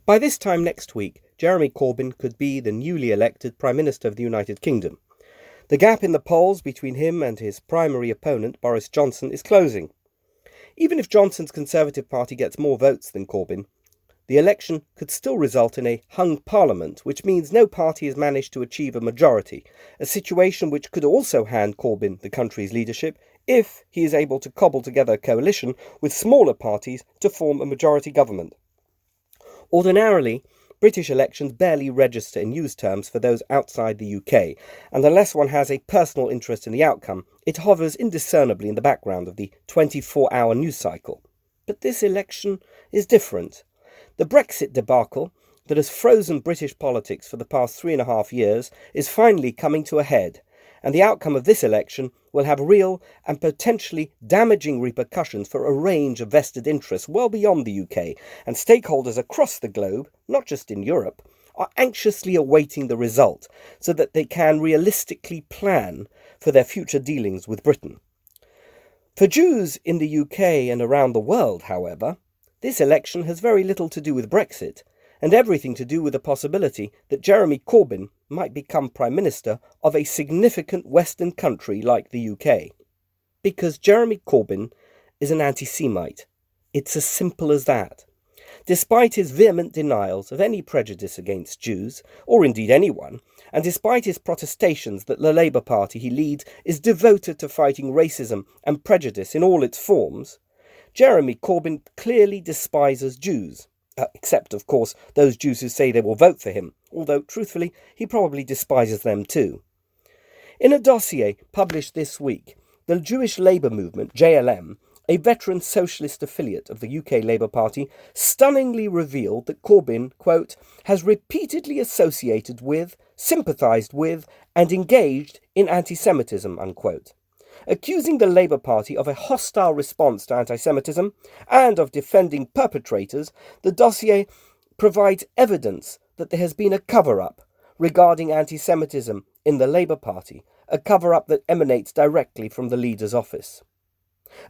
By this time next week, Jeremy Corbyn could be the newly elected Prime Minister of the United Kingdom. The gap in the polls between him and his primary opponent, Boris Johnson, is closing. Even if Johnson's Conservative Party gets more votes than Corbyn, the election could still result in a hung parliament, which means no party has managed to achieve a majority, a situation which could also hand Corbyn the country's leadership if he is able to cobble together a coalition with smaller parties to form a majority government. Ordinarily, British elections barely register in news terms for those outside the UK, and unless one has a personal interest in the outcome, it hovers indiscernibly in the background of the 24-hour news cycle. But this election is different. The Brexit debacle that has frozen British politics for the past 3.5 years is finally coming to a head, and the outcome of this election will have real and potentially damaging repercussions for a range of vested interests well beyond the UK, and stakeholders across the globe, not just in Europe, are anxiously awaiting the result so that they can realistically plan for their future dealings with Britain. For Jews in the UK and around the world, however, this election has very little to do with Brexit, and everything to do with the possibility that Jeremy Corbyn might become Prime Minister of a significant Western country like the UK. Because Jeremy Corbyn is an Antisemite. It's as simple as that. Despite his vehement denials of any prejudice against Jews, or indeed anyone, and despite his protestations that the Labour Party he leads is devoted to fighting racism and prejudice in all its forms, Jeremy Corbyn clearly despises Jews. Except, of course, those Jews who say they will vote for him, although, truthfully, he probably despises them too. In a dossier published this week, the Jewish Labour Movement, JLM, a veteran socialist affiliate of the UK Labour Party, stunningly revealed that Corbyn, quote, has repeatedly associated with, sympathised with, and engaged in antisemitism, unquote. Accusing the Labour Party of a hostile response to antisemitism and of defending perpetrators, the dossier provides evidence that there has been a cover-up regarding antisemitism in the Labour Party, a cover-up that emanates directly from the leader's office.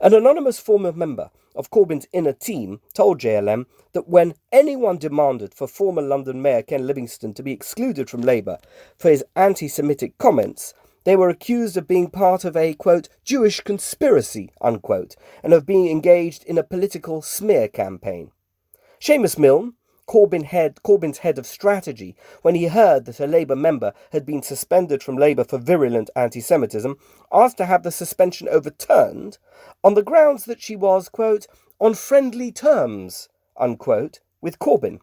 An anonymous former member of Corbyn's inner team told JLM that when anyone demanded for former London Mayor Ken Livingstone to be excluded from Labour for his anti-Semitic comments, they were accused of being part of a, quote, Jewish conspiracy, unquote, and of being engaged in a political smear campaign. Seamus Milne, Corbyn's head of strategy, when he heard that a Labour member had been suspended from Labour for virulent anti-Semitism, asked to have the suspension overturned on the grounds that she was, quote, on friendly terms, unquote, with Corbyn.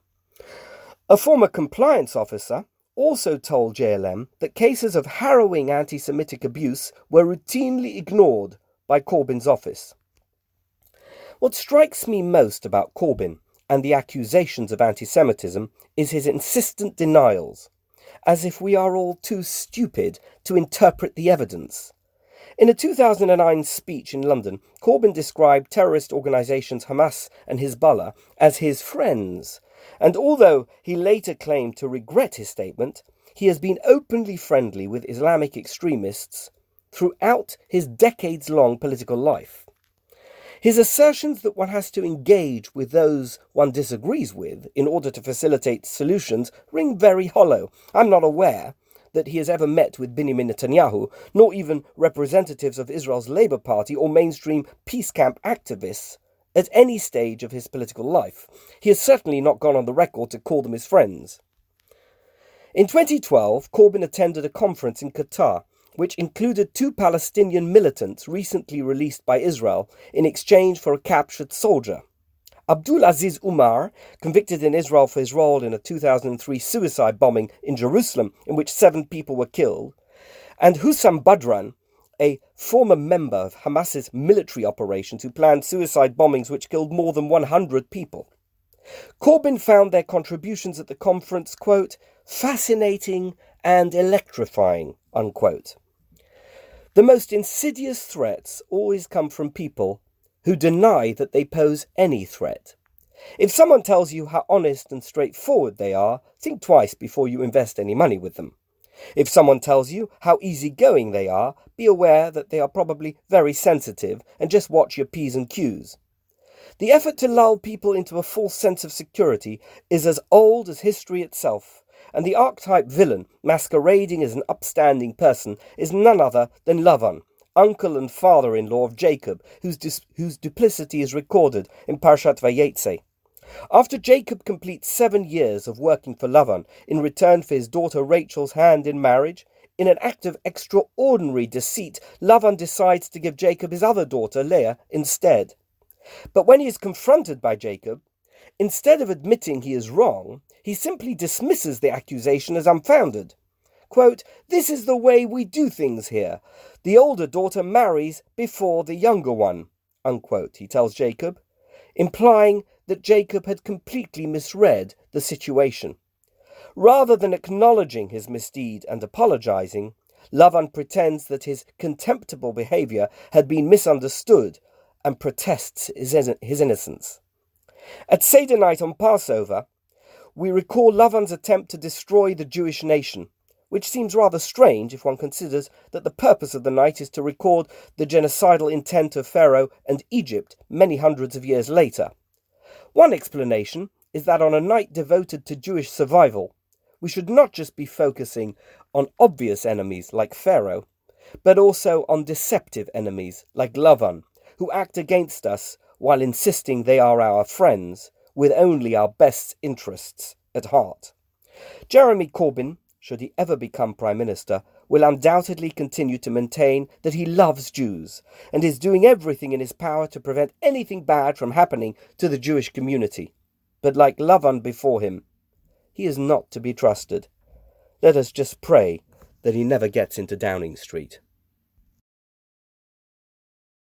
A former compliance officer also told JLM that cases of harrowing anti-Semitic abuse were routinely ignored by Corbyn's office. What strikes me most about Corbyn and the accusations of anti-Semitism is his insistent denials, as if we are all too stupid to interpret the evidence. In a 2009 speech in London, Corbyn described terrorist organisations Hamas and Hezbollah as his friends, and although he later claimed to regret his statement, he has been openly friendly with Islamic extremists throughout his decades-long political life. His assertions that one has to engage with those one disagrees with in order to facilitate solutions ring very hollow. I'm not aware that he has ever met with Benjamin Netanyahu, nor even representatives of Israel's Labour Party or mainstream peace camp activists at any stage of his political life. He has certainly not gone on the record to call them his friends. In 2012, Corbyn attended a conference in Qatar, which included 2 Palestinian militants recently released by Israel in exchange for a captured soldier. Abdul Aziz Umar, convicted in Israel for his role in a 2003 suicide bombing in Jerusalem in which 7 people were killed, and Hussam Badran, a former member of Hamas's military operations who planned suicide bombings which killed more than 100 people. Corbyn found their contributions at the conference, quote, fascinating and electrifying, unquote. The most insidious threats always come from people who deny that they pose any threat. If someone tells you how honest and straightforward they are, think twice before you invest any money with them. If someone tells you how easygoing they are, be aware that they are probably very sensitive and just watch your P's and Q's. The effort to lull people into a false sense of security is as old as history itself, and the archetype villain masquerading as an upstanding person is none other than Laban, uncle and father-in-law of Jacob, whose duplicity is recorded in Parshat Vayeitzei. After Jacob completes 7 years of working for Laban in return for his daughter Rachel's hand in marriage, in an act of extraordinary deceit, Laban decides to give Jacob his other daughter Leah instead. But when he is confronted by Jacob, instead of admitting he is wrong, he simply dismisses the accusation as unfounded. Quote, "This is the way we do things here. The older daughter marries before the younger one," unquote, he tells Jacob, implying that Jacob had completely misread the situation. Rather than acknowledging his misdeed and apologizing, Laban pretends that his contemptible behavior had been misunderstood and protests his innocence. At Seder night on Passover, we recall Laban's attempt to destroy the Jewish nation, which seems rather strange if one considers that the purpose of the night is to record the genocidal intent of Pharaoh and Egypt many hundreds of years later. One explanation is that on a night devoted to Jewish survival, we should not just be focusing on obvious enemies like Pharaoh, but also on deceptive enemies like Laban, who act against us while insisting they are our friends, with only our best interests at heart. Jeremy Corbyn, should he ever become Prime Minister, will undoubtedly continue to maintain that he loves Jews and is doing everything in his power to prevent anything bad from happening to the Jewish community. But like Laban before him, he is not to be trusted. Let us just pray that he never gets into Downing Street.